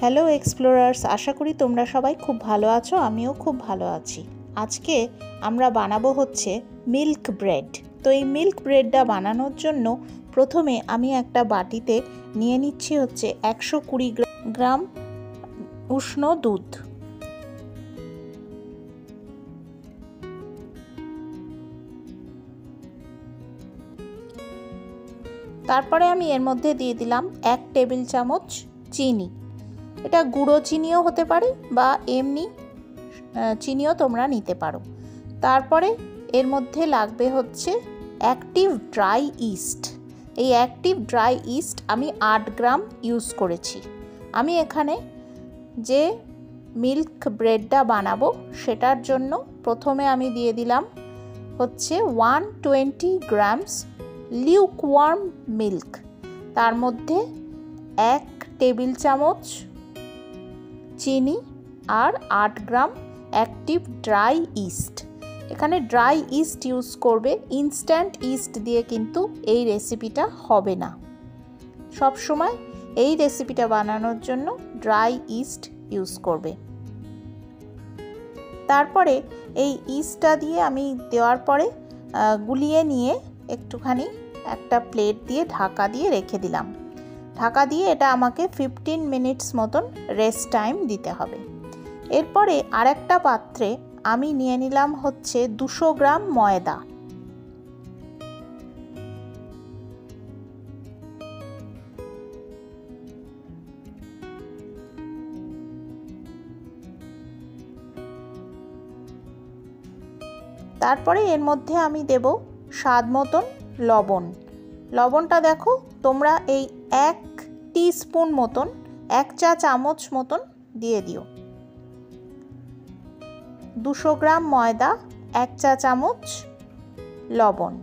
Hello explorers, আশা করি তোমরা সবাই খুব ভালো আছো। আমিও খুব ভালো আছি। আজকে আমরা বানাবো হচ্ছে মিল্ক ব্রেড। তো এই মিল্ক ব্রেডটা বানানোর জন্য প্রথমে আমি একটা বাটিতে নিয়ে নিচ্ছি হচ্ছে 120 গ্রাম উষ্ণ দুধ। তারপরে আমি এর মধ্যে দিয়ে দিলাম 1 টেবিল চামচ চিনি। এটা গুঁড়ো চিনিও হতে পারে বা এমনি চিনিও তোমরা নিতে পারো। তারপরে এর মধ্যে লাগবে হচ্ছে অ্যাক্টিভ ড্রাই ইস্ট। এই অ্যাক্টিভ ড্রাই ইস্ট আমি 8 গ্রাম ইউজ করেছি। আমি এখানে যে মিল্ক ব্রেডটা বানাবো সেটার জন্য প্রথমে আমি দিয়ে দিলাম হচ্ছে 120 গ্রামস লিউকওয়ার্ম মিল্ক। তার মধ্যে 1 টেবিল চামচ চিনি আর 8 গ্রাম অ্যাক্টিভ ড্রাই ইস্ট। এখানে ড্রাই ইস্ট ইউজ করবে, ইনস্ট্যান্ট ইস্ট দিয়ে কিন্তু এই রেসিপিটা হবে না। সব সময় এই রেসিপিটা বানানোর জন্য ড্রাই ইস্ট ইউজ করবে। তারপরে এই ইস্টটা দিয়ে আমি দেওয়ার পরে গুলিয়ে নিয়ে একটুখানি একটা প্লেট দিয়ে ঢাকা দিয়ে রেখে দিলাম। ঢাকা দিয়ে এটা আমাকে 15 মিনিটস মতন রেস্ট টাইম দিতে হবে। এরপরে আরেকটা পাত্রে আমি নিয়ে নিলাম হচ্ছে 200 গ্রাম ময়দা। তারপরে এর মধ্যে আমি দেব স্বাদ মতন লবণ। লবণটা দেখো তোমরা এই 1 টিস্পুন মতন, 1 চা চামচ মতন দিয়ে দিও। 200 গ্রাম ময়দা, 1 চা চামচ লবণ।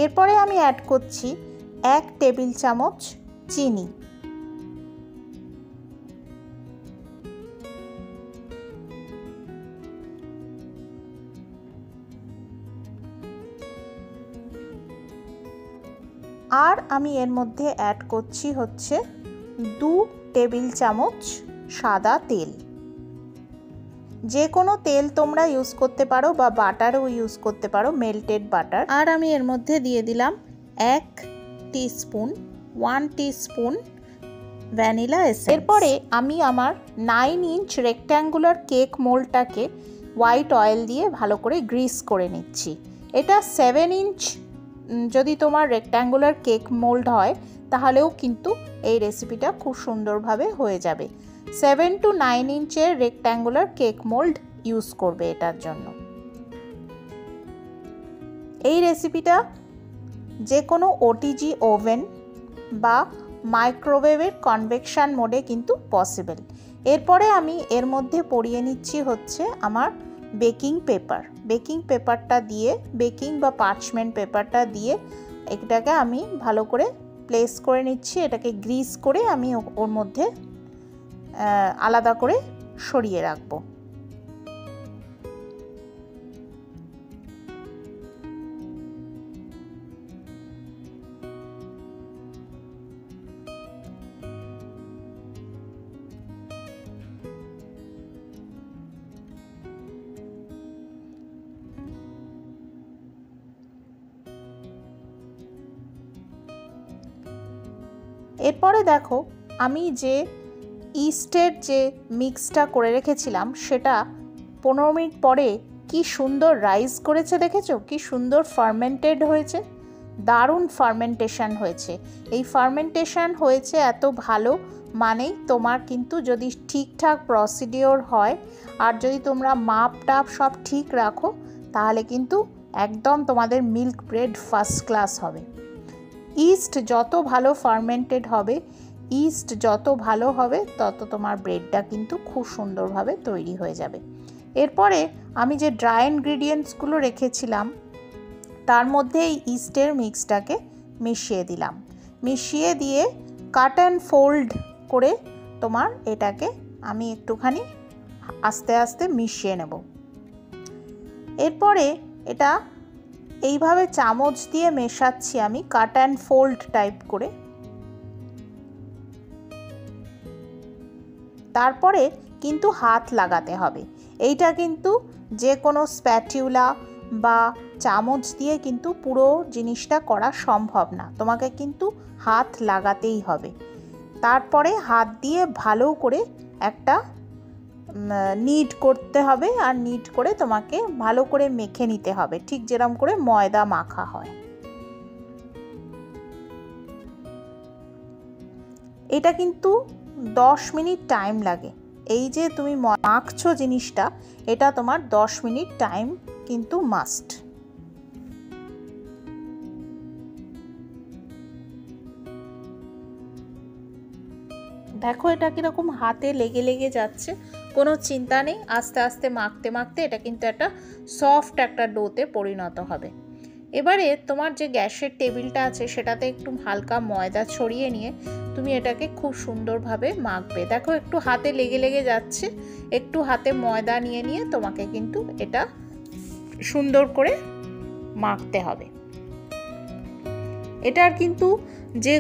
এরপরে আমি অ্যাড করছি 1 টেবিল চামচ চিনি। আর আমি এর মধ্যে অ্যাড করছি হচ্ছে 2 টেবিল চামচ সাদা তেল। যে কোনো তেল তোমরা ইউজ করতে পারো বা বাটারও ইউজ করতে পারো, মেল্টেড বাটার। আর আমি এর মধ্যে দিয়ে দিলাম 1 টিস্পুন ভ্যানিলা এসেন্স। এরপরে আমি আমার 9 ইঞ্চ রেক্ট্যাঙ্গুলার কেক মোল্ডটাকে হোয়াইট অয়েল দিয়ে ভালো করে গ্রিস করে নিচ্ছি। এটা 7 ইঞ্চ যদি তোমার রেক্ট্যাঙ্গুলার কেক মোল্ড হয় তাহলেও কিন্তু এই রেসিপিটা খুব সুন্দরভাবে হয়ে যাবে। 7 to 9 ইঞ্চের রেক্ট্যাঙ্গুলার কেক মোল্ড ইউজ করবে এটার জন্য। এই রেসিপিটা যে কোনো ওটিজি ওভেন বা মাইক্রোওয়েভের কনভেকশন মোডে কিন্তু পসিবল। এরপরে আমি এর মধ্যে পরিয়ে নিচ্ছি হচ্ছে আমার বেকিং পেপার। বেকিং পেপারটা দিয়ে, বেকিং বা পার্চমেন্ট পেপারটা দিয়ে এটাকে আমি ভালো করে প্লেস করে নিচ্ছি। এটাকে গ্রিস করে আমি ওর মধ্যে আলাদা করে সরিয়ে রাখবো। এরপরে দেখো আমি যে ইস্টের যে মিক্সটা করে রেখেছিলাম সেটা 15 মিনিট পরে কি সুন্দর রাইজ করেছে, দেখেছো কি সুন্দর ফার্মেন্টেড হয়েছে। দারুণ ফার্মেন্টেশন হয়েছে। এই ফার্মেন্টেশন হয়েছে এত ভালো মানেই তোমার কিন্তু যদি ঠিকঠাক প্রসিডিওর হয় আর যদি তোমরা মাপ টাপ সব ঠিক রাখো তাহলে কিন্তু একদম তোমাদের মিল্ক ব্রেড ফার্স্ট ক্লাস হবে। ইস্ট যত ভালো ফার্মেন্টেড হবে, ইস্ট যত ভালো হবে তত তোমার ব্রেডটা কিন্তু খুব সুন্দরভাবে তৈরি হয়ে যাবে। এরপরে আমি যে ড্রাই ইনগ্রিডিয়েন্টসগুলো রেখেছিলাম তার মধ্যে এই ইস্টের মিক্সটাকে মিশিয়ে দিলাম। মিশিয়ে দিয়ে কাট অ্যান্ড ফোল্ড করে তোমার এটাকে আমি একটুখানি আস্তে আস্তে মিশিয়ে নেব। এরপরে এটা এইভাবে চামচ দিয়ে মেশাচ্ছি আমি, কাট অ্যান্ড ফোল্ড টাইপ করে। তারপরে কিন্তু হাত লাগাতে হবে। এইটা কিন্তু যে কোনো স্প্যাটিউলা বা চামচ দিয়ে কিন্তু পুরো জিনিসটা করা সম্ভব না, তোমাকে কিন্তু হাত লাগাতেই হবে। তারপরে হাত দিয়ে ভালো করে একটা নিট করতে হবে, আর নিট করে তোমাকে ভালো করে মেখে নিতে হবে, ঠিক যেরকম করে ময়দা মাখা হয়। এটা কিন্তু 10 মিনিট টাইম লাগে। এই যে তুমি মাখছো জিনিসটা, এটা তোমার 10 মিনিট টাইম কিন্তু মাস্ট। দেখো এটা কীরকম হাতে লেগে লেগে যাচ্ছে, কোনো চিন্তা নেই, আস্তে আস্তে মাখতে মাখতে এটা কিন্তু একটা সফট একটা ডোতে পরিণত হবে। এবারে তোমার যে গ্যাসের টেবিলটা আছে সেটাতে একটু হালকা ময়দা ছড়িয়ে নিয়ে তুমি এটাকে খুব সুন্দরভাবে মাখবে। দেখো একটু হাতে লেগে লেগে যাচ্ছে, একটু হাতে ময়দা নিয়ে নিয়ে তোমাকে কিন্তু এটা সুন্দর করে মাখতে হবে। এটার কিন্তু যে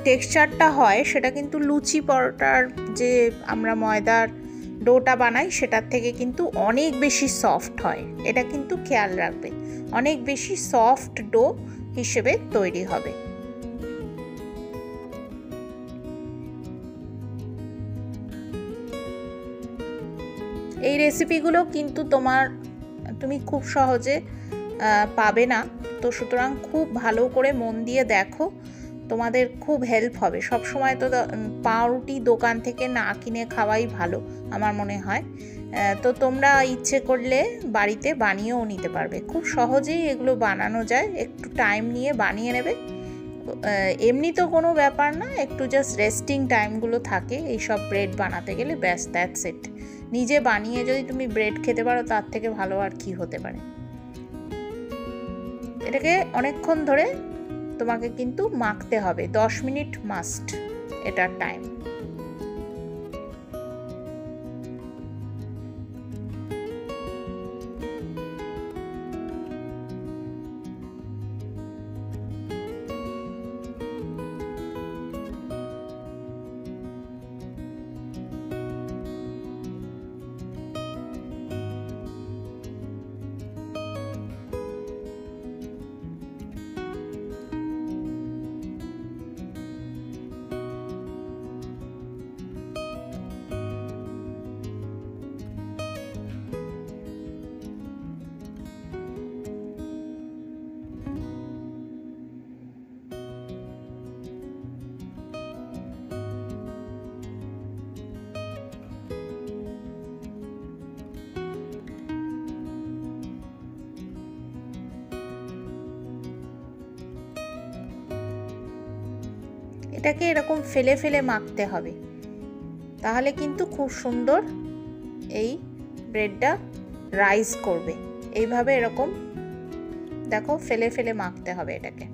টেক্সচারটা হয় সেটা কিন্তু লুচি পরোটার যে আমরা ময়দার ডোটা বানাই সেটার থেকে কিন্তু অনেক বেশি সফট হয়। এটা কিন্তু খেয়াল রাখবে, অনেক বেশি সফট ডো হিসেবে তৈরি হবে। এই রেসিপিগুলো কিন্তু তুমি খুব সহজে পাবে না, তো সুতরাং খুব ভালো করে মন দিয়ে দেখো, তোমাদের খুব হেল্প হবে। সব সময় তো পাউরুটি দোকান থেকে না কিনে খাওয়াই ভালো আমার মনে হয়। তো তোমরা ইচ্ছে করলে বাড়িতে বানিয়েও নিতে পারবে, খুব সহজেই এগুলো বানানো যায়। একটু টাইম নিয়ে বানিয়ে নেবে, এমনি তো কোনো ব্যাপার না, একটু জাস্ট রেস্টিং টাইমগুলো থাকে এইসব ব্রেড বানাতে গেলে, ব্যাস দ্যাটস ইট। নিজে বানিয়ে যদি তুমি ব্রেড খেতে পারো তার থেকে ভালো আর কি হতে পারে। এটাকে অনেকক্ষণ ধরে তোমাকে কিন্তু মাখতে হবে, 10 মিনিট মাস্ট এটার টাইম। এটাকে এরকম ফেলে ফেলে মাখতে হবে, তাহলে কিন্তু খুব সুন্দর এই ব্রেডটা রাইজ করবে। এইভাবে এরকম দেখো ফেলে ফেলে মাখতে হবে এটাকে।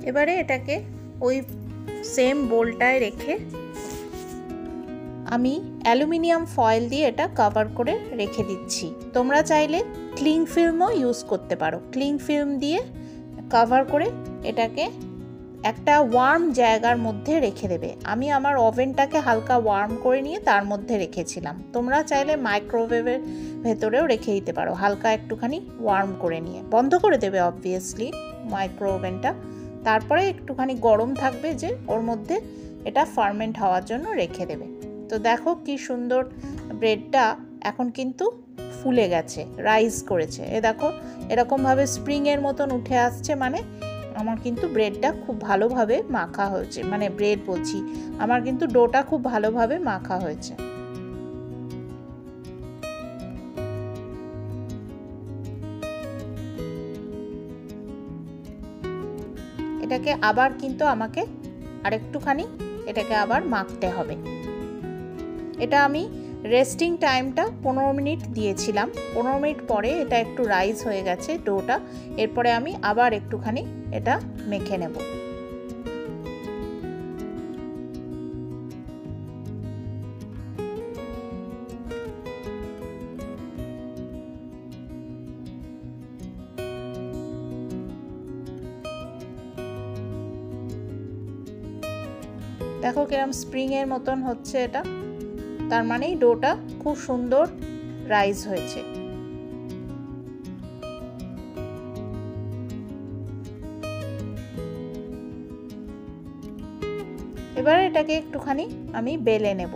এবারে এটাকে ওই সেম বোলটায় রেখে আমি অ্যালুমিনিয়াম ফয়েল দিয়ে এটা কভার করে রেখে দিচ্ছি। তোমরা চাইলে ক্লিং ফিল্মও ইউজ করতে পারো। ক্লিং ফিল্ম দিয়ে কভার করে এটাকে একটা ওয়ার্ম জায়গার মধ্যে রেখে দেবে। আমি আমার ওভেনটাকে হালকা ওয়ার্ম করে নিয়ে তার মধ্যে রেখেছিলাম। তোমরা চাইলে মাইক্রোওয়েভের ভেতরেও রেখে দিতে পারো, হালকা একটুখানি ওয়ার্ম করে নিয়ে। বন্ধ করে দেবে অবভিয়াসলি মাইক্রো ওভেনটা, তারপরে একটুখানি গরম থাকবে যে ওর মধ্যে এটা ফার্মেন্ট হওয়ার জন্য রেখে দেবে। তো দেখো কি সুন্দর ব্রেডটা এখন কিন্তু ফুলে গেছে, রাইজ করেছে। এ দেখো এরকমভাবে স্প্রিংয়ের মতন উঠে আসছে, মানে আমার কিন্তু ব্রেডটা খুব ভালোভাবে মাখা হয়েছে, মানে ব্রেড বলছি, আমার কিন্তু ডোটা খুব ভালোভাবে মাখা হয়েছে। এটাকে আবার কিন্তু আমাকে আরেকটুখানি এটাকে আবার মাখতে হবে। এটা আমি রেস্টিং টাইমটা 15 মিনিট দিয়েছিলাম। 15 মিনিট পরে এটা একটু রাইজ হয়ে গেছে ডোটা। এরপরে আমি আবার একটুখানি এটা মেখে নেব। দেখো কিরম স্প্রিংয়ের মতন হচ্ছে এটা, তার মানেই ডোটা খুব সুন্দর রাইজ হয়েছে। এবার এটাকে একটুখানি আমি বেলে নেব।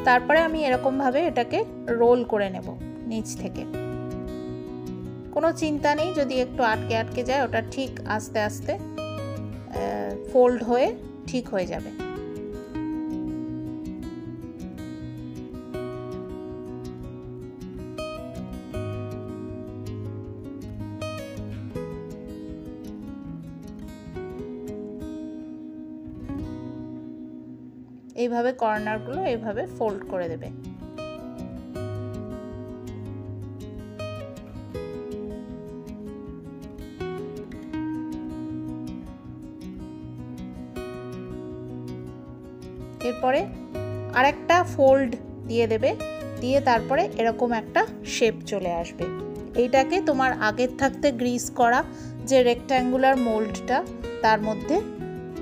তারপরে আমি এরকমভাবে এটাকে রোল করে নেব নিচ থেকে। কোনো চিন্তা নেই, যদি একটু আটকে আটকে যায় ওটা ঠিক আস্তে আস্তে ফোল্ড হয়ে ঠিক হয়ে যাবে। এইভাবে কর্নারগুলো এইভাবে ফোল্ড করে দেবে। এরপরে আরেকটা ফোল্ড দিয়ে দেবে, দিয়ে তারপরে এরকম একটা শেপ চলে আসবে। এইটাকে তোমার আগের থাকতে গ্রিস করা যে রেক্ট্যাঙ্গুলার মোল্ডটা, তার মধ্যে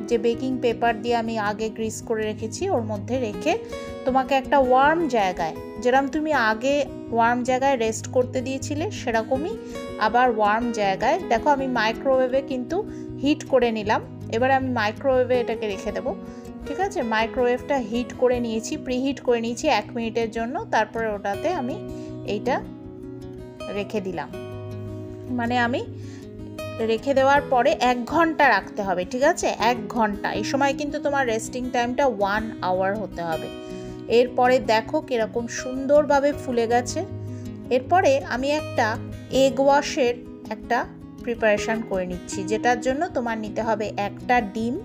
যে বেকিং পেপার দিয়ে আমি আগে গ্রিস করে রেখেছি ওর মধ্যে রেখে তোমাকে একটা ওয়ার্ম জায়গায়, যেরকম তুমি আগে ওয়ার্ম জায়গায় রেস্ট করতে দিয়েছিলে সেরকমই আবার ওয়ার্ম জায়গায়, দেখো আমি মাইক্রোওয়েভে কিন্তু হিট করে নিলাম। এবারে আমি মাইক্রোওয়েভে এটাকে রেখে দেবো। ঠিক আছে, মাইক্রোওয়েভটা হিট করে নিয়েছি, প্রিহিট করে নিয়েছি 1 মিনিটের জন্য। তারপরে ওটাতে আমি এইটা রেখে দিলাম, মানে আমি রেখে দেওয়ার পরে 1 ঘন্টা রাখতে হবে। ঠিক আছে, 1 ঘন্টা। এই সময় কিন্তু তোমার রেস্টিং টাইমটা 1 আওয়ার হতে হবে। এরপরে দেখো কিরকম সুন্দরভাবে ফুলে গেছে। এরপরে আমি একটা এগ ওয়াশের একটা প্রিপারেশান করে নিচ্ছি, যেটার জন্য তোমার নিতে হবে একটা ডিম,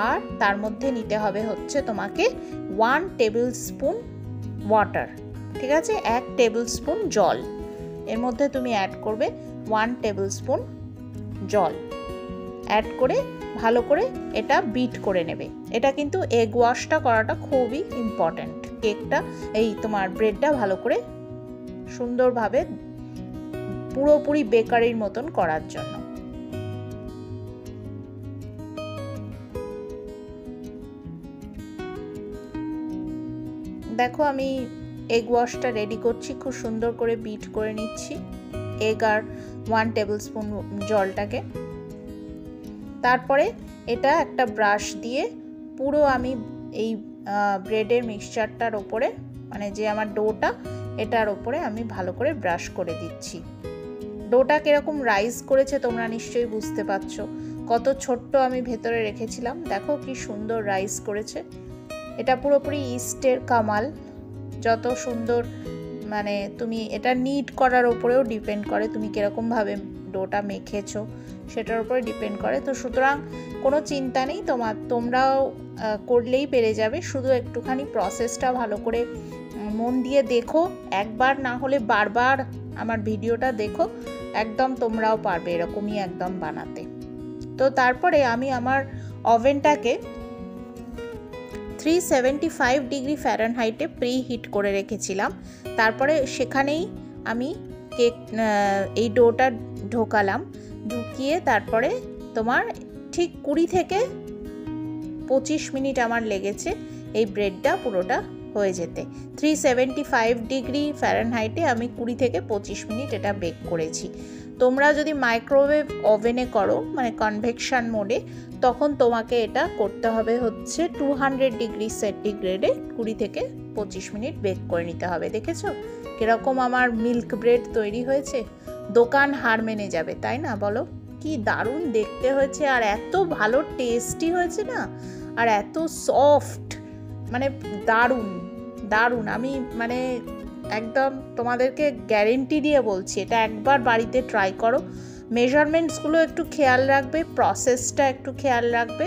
আর তার মধ্যে নিতে হবে হচ্ছে তোমাকে 1 টেবিল স্পুন ওয়াটার। ঠিক আছে, 1 টেবিল স্পুন জল, এর মধ্যে তুমি অ্যাড করবে 1 টেবিল স্পুন জল। অ্যাড করে ভালো করে এটা বিট করে নেবে। এটা কিন্তু এগ ওয়াশটা করাটা খুবই ইম্পর্ট্যান্ট, কেকটা এই তোমার ব্রেডটা ভালো করে সুন্দরভাবে পুরোপুরি বেকারির মতন করার জন্য। দেখো আমি এগ ওয়াশটা রেডি করছি, খুব সুন্দর করে বিট করে নিচ্ছি এগ আর 1 টেবিল স্পুন জলটাকে। তারপরে এটা একটা ব্রাশ দিয়ে পুরো আমি এই ব্রেডের মিক্সচারটার ওপরে, মানে যে আমার ডোটা, এটার ওপরে আমি ভালো করে ব্রাশ করে দিচ্ছি। ডোটা কিরকম রাইজ করেছে তোমরা নিশ্চয়ই বুঝতে পারছো। কত ছোট্ট আমি ভেতরে রেখেছিলাম, দেখো কি সুন্দর রাইজ করেছে। এটা পুরোপুরি ইস্টের কামাল। যত সুন্দর, মানে তুমি এটা নিট করার ওপরেও ডিপেন্ড করে, তুমি কীরকমভাবে ডোটা মেখেছো সেটার উপরে ডিপেন্ড করে। তো সুতরাং কোনো চিন্তা নেই, তোমরাও করলেই পেরে যাবে। শুধু একটুখানি প্রসেসটা ভালো করে মন দিয়ে দেখো, একবার না হলে বারবার আমার ভিডিওটা দেখো, একদম তোমরাও পারবে এরকমই একদম বানাতে। তো তারপরে আমি আমার ওভেনটাকে 375 ডিগ্রি ফ্যারেনহাইটে প্রি হিট করে রেখেছিলাম। তারপরে সেখানেই আমি কেক এই ডোটা ঢোকালাম। গিয়ে তারপরে তোমার ঠিক 20 থেকে 25 মিনিট আমার লেগেছে এই ব্রেডটা পুরোটা হয়ে যেতে। 375 ডিগ্রি ফারেনহাইটে আমি 20 থেকে 25 মিনিট এটা বেক করেছি। তোমরা যদি মাইক্রোওয়েভ ওভেনে করো, মানে কনভেকশন মোডে, তখন তোমাকে এটা করতে হবে হচ্ছে 200 ডিগ্রি সেন্টিগ্রেডে 20 থেকে 25 মিনিট বেক করে নিতে হবে। দেখেছো কিরকম আমার মিল্ক ব্রেড তৈরি হয়েছে? দোকান হার মেনে যাবে, তাই না বলো? কি দারুণ দেখতে হয়েছে, আর এত ভালো টেস্টি হয়েছে না, আর এত সফট, মানে দারুণ দারুণ। আমি মানে একদম তোমাদেরকে গ্যারেন্টি দিয়ে বলছি, এটা একবার বাড়িতে ট্রাই করো। মেজারমেন্টসগুলো একটু খেয়াল রাখবে, প্রসেসটা একটু খেয়াল রাখবে,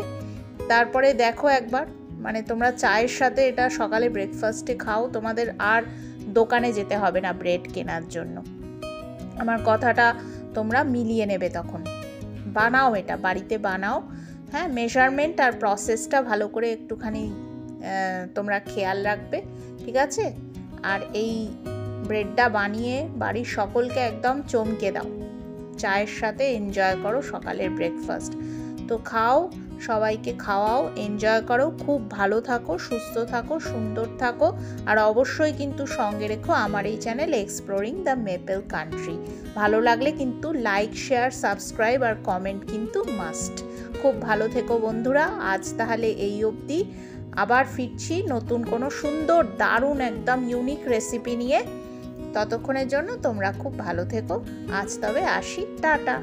তারপরে দেখো একবার, মানে তোমরা চায়ের সাথে এটা সকালে ব্রেকফাস্টে খাও, তোমাদের আর দোকানে যেতে হবে না ব্রেড কেনার জন্য। আমার কথাটা তোমরা মিলিয়ে নেবে তখন। বানাও, এটা বাড়িতে বানাও। হ্যাঁ, মেজারমেন্ট আর প্রসেসটা ভালো করে একটুখানি তোমরা খেয়াল রাখবে, ঠিক আছে? আর এই ব্রেডটা বানিয়ে বাড়ির সকলকে একদম চমকে দাও, চায়ের সাথে এনজয় করো সকালের ব্রেকফাস্ট। তো খাও, সবাইকে খাওয়াও, এনজয় করো, খুব ভালো থাকো, সুস্থ থাকো, সুন্দর থাকো। আর অবশ্যই কিন্তু সঙ্গে রেখো আমার এই channel exploring the maple country. ভালো লাগলে কিন্তু লাইক, শেয়ার, সাবস্ক্রাইব আর কমেন্ট কিন্তু মাস্ট। খুব ভালো থেকো বন্ধুরা। আজ তাহলে এই অবধি, আবার ফিরছি নতুন কোনো সুন্দর দারুণ একদম ইউনিক রেসিপি নিয়ে। ততক্ষণের জন্য তোমরা খুব ভালো থেকো। আজ তবে আসি, টাটা।